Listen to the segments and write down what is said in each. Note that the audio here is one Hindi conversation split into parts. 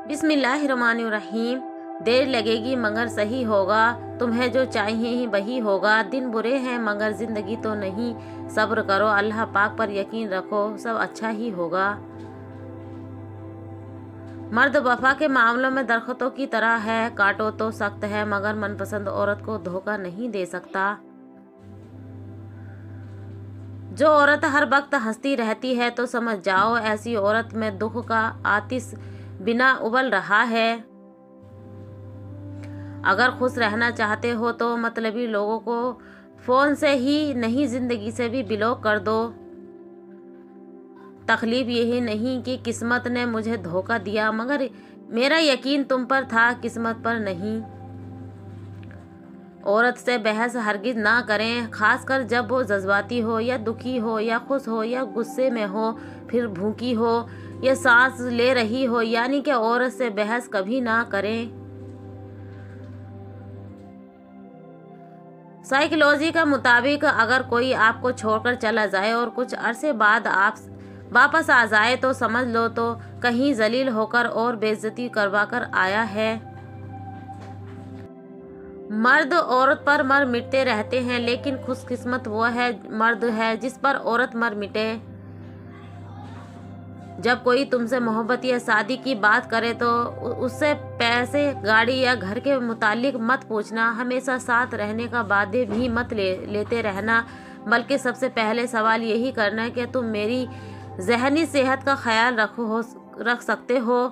बिस्मिल्लाहिर्रहमानिर्रहीम। देर लगेगी मगर सही होगा, तुम्हें जो चाहिए ही वही होगा। दिन बुरे हैं मगर ज़िंदगी तो नहीं, सब्र करो, अल्लाह पाक पर यकीन रखो, सब अच्छा ही होगा। मर्द वफा के मामलों में दरख्तों की तरह है, काटो तो सख्त है मगर मनपसंद औरत को धोखा नहीं दे सकता। जो औरत हर वक्त हंसती रहती है तो समझ जाओ ऐसी औरत में दुख का आतिश बिना उबल रहा है। अगर खुश रहना चाहते हो तो मतलबी लोगों को फ़ोन से ही नहीं, ज़िंदगी से भी ब्लॉक कर दो। तकलीफ यही नहीं कि किस्मत ने मुझे धोखा दिया, मगर मेरा यकीन तुम पर था, किस्मत पर नहीं। औरत से बहस हरगिज़ ना करें, खासकर जब वो जज्बाती हो या दुखी हो या खुश हो या गुस्से में हो, फिर भूखी हो या सांस ले रही हो, यानी कि औरत से बहस कभी ना करें। साइकोलॉजी का मुताबिक अगर कोई आपको छोड़कर चला जाए और कुछ अरसे बाद आप वापस आ जाए तो समझ लो तो कहीं जलील होकर और बेइज्जती करवाकर आया है। मर्द औरत पर मर मिटते रहते हैं, लेकिन खुशकिस्मत वो है मर्द है जिस पर औरत मर मिटे। जब कोई तुमसे मोहब्बत या शादी की बात करे तो उससे पैसे, गाड़ी या घर के मुतालिक मत पूछना। हमेशा साथ रहने का वादे भी मत लेते रहना, बल्कि सबसे पहले सवाल यही करना कि तुम मेरी ज़हनी सेहत का ख्याल रख सकते हो।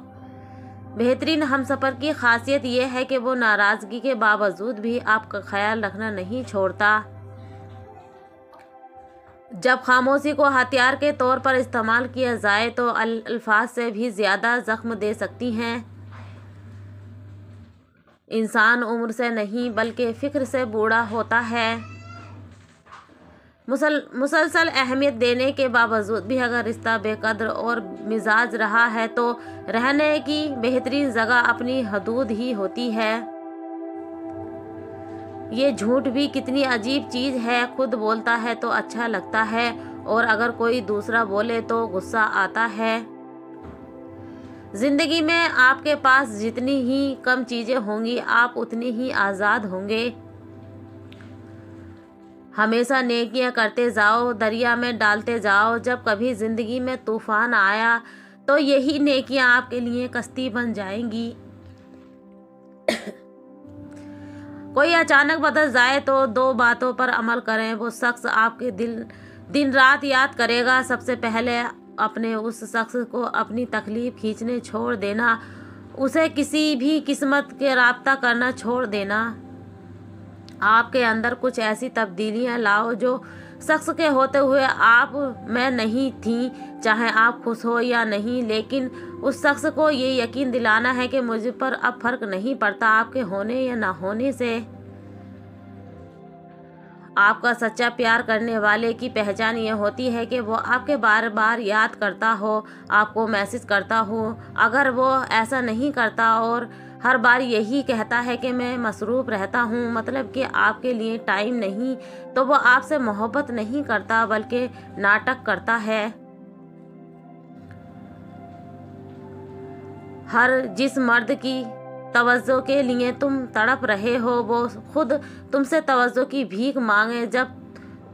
बेहतरीन हमसफ़र की खासियत यह है कि वो नाराज़गी के बावजूद भी आपका ख्याल रखना नहीं छोड़ता। जब खामोशी को हथियार के तौर पर इस्तेमाल किया जाए तो अल्फाज से भी ज़्यादा ज़ख्म दे सकती हैं। इंसान उम्र से नहीं बल्कि फ़िक्र से बूढ़ा होता है। मुसलसल अहमियत देने के बावजूद भी अगर रिश्ता बेकद्र और मिजाज रहा है तो रहने की बेहतरीन जगह अपनी हदूद ही होती है। ये झूठ भी कितनी अजीब चीज़ है, खुद बोलता है तो अच्छा लगता है और अगर कोई दूसरा बोले तो गुस्सा आता है। ज़िंदगी में आपके पास जितनी ही कम चीज़ें होंगी आप उतनी ही आज़ाद होंगे। हमेशा नेकियां करते जाओ, दरिया में डालते जाओ। जब कभी ज़िंदगी में तूफ़ान आया तो यही नेकियां आपके लिए कश्ती बन जाएंगी। कोई अचानक बदल जाए तो दो बातों पर अमल करें। वो शख्स आपके दिन रात याद करेगा। सबसे पहले अपने उस शख्स को अपनी तकलीफ़ खींचने छोड़ देना, उसे किसी भी किस्मत के राब्ता करना छोड़ देना। आपके अंदर कुछ ऐसी तब्दीलियां लाओ जो शख्स के होते हुए आप में नहीं थी, चाहे आप खुश हो या नहीं, लेकिन उस शख्स को ये यकीन दिलाना है कि मुझ पर अब फ़र्क नहीं पड़ता आपके होने या ना होने से। आपका सच्चा प्यार करने वाले की पहचान ये होती है कि वो आपके बार बार याद करता हो, आपको मैसेज करता हो। अगर वो ऐसा नहीं करता और हर बार यही कहता है कि मैं मसरूफ़ रहता हूँ, मतलब कि आपके लिए टाइम नहीं, तो वो आपसे मोहब्बत नहीं करता बल्कि नाटक करता है। हर जिस मर्द की तवज्जो के लिए तुम तड़प रहे हो वो खुद तुमसे तवज्जो की भीख मांगे। जब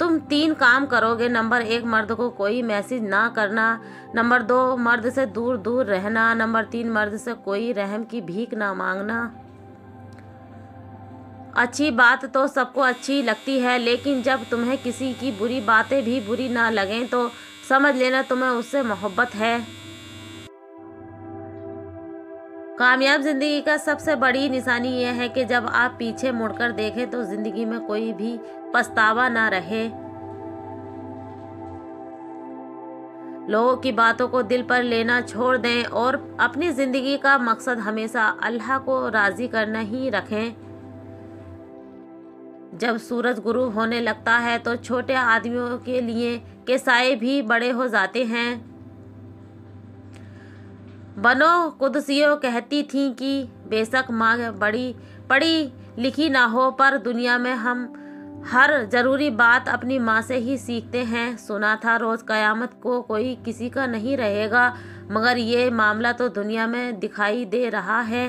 तुम 3 काम करोगे: नंबर 1 मर्द को कोई मैसेज ना करना, नंबर 2 मर्द से दूर दूर रहना, नंबर 3 मर्द से कोई रहम की भीख ना मांगना। अच्छी बात तो सबको अच्छी लगती है, लेकिन जब तुम्हें किसी की बुरी बातें भी बुरी ना लगें तो समझ लेना तुम्हें उससे मोहब्बत है। कामयाब ज़िंदगी का सबसे बड़ी निशानी यह है कि जब आप पीछे मुड़कर देखें तो ज़िंदगी में कोई भी पछतावा ना रहे। लोगों की बातों को दिल पर लेना छोड़ दें और अपनी ज़िंदगी का मकसद हमेशा अल्लाह को राज़ी करना ही रखें। जब सूरज गुरूब होने लगता है तो छोटे आदमियों के लिए के साए भी बड़े हो जाते हैं। बनो कुदसियों कहती थीं कि बेशक माँ बड़ी पढ़ी लिखी ना हो, पर दुनिया में हर ज़रूरी बात अपनी माँ से ही सीखते हैं। सुना था रोज़ क़यामत को कोई किसी का नहीं रहेगा, मगर ये मामला तो दुनिया में दिखाई दे रहा है।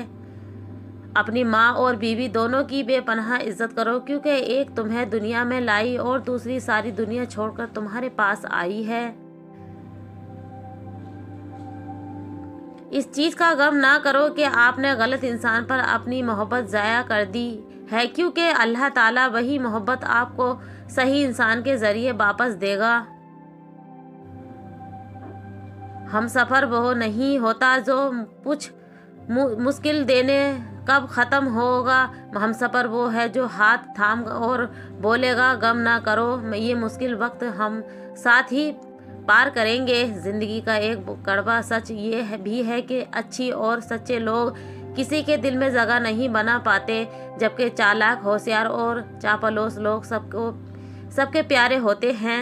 अपनी माँ और बीवी दोनों की बेपनाह इज्जत करो, क्योंकि एक तुम्हें दुनिया में लाई और दूसरी सारी दुनिया छोड़कर तुम्हारे पास आई है। इस चीज़ का गम ना करो कि आपने गलत इंसान पर अपनी मोहब्बत ज़ाया कर दी है, क्योंकि अल्लाह ताला वही मोहब्बत आपको सही इंसान के ज़रिए वापस देगा। हम सफ़र वो नहीं होता जो कुछ मुश्किल देने कब ख़त्म होगा। हम सफ़र वो है जो हाथ थाम और बोलेगा गम ना करो, ये मुश्किल वक्त हम साथ ही पार करेंगे। ज़िंदगी का एक कड़वा सच ये भी है कि अच्छी और सच्चे लोग किसी के दिल में जगह नहीं बना पाते, जबकि चालाक, होशियार और चापलूस लोग सबके प्यारे होते हैं।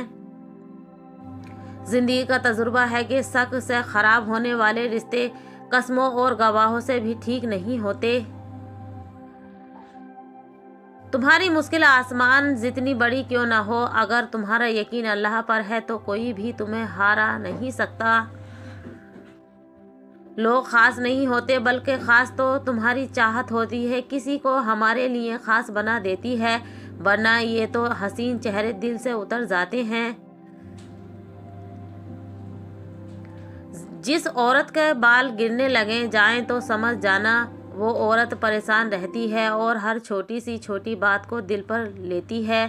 ज़िंदगी का तजुर्बा है कि शक से ख़राब होने वाले रिश्ते कसमों और गवाहों से भी ठीक नहीं होते। तुम्हारी मुश्किल आसमान जितनी बड़ी क्यों ना हो, अगर तुम्हारा यकीन अल्लाह पर है तो कोई भी तुम्हें हारा नहीं सकता। लोग ख़ास नहीं होते, बल्कि ख़ास तो तुम्हारी चाहत होती है, किसी को हमारे लिए ख़ास बना देती है, वरना ये तो हसीन चेहरे दिल से उतर जाते हैं। जिस औरत के बाल गिरने लगे जाएं तो समझ जाना वो औरत परेशान रहती है और हर छोटी सी छोटी बात को दिल पर लेती है।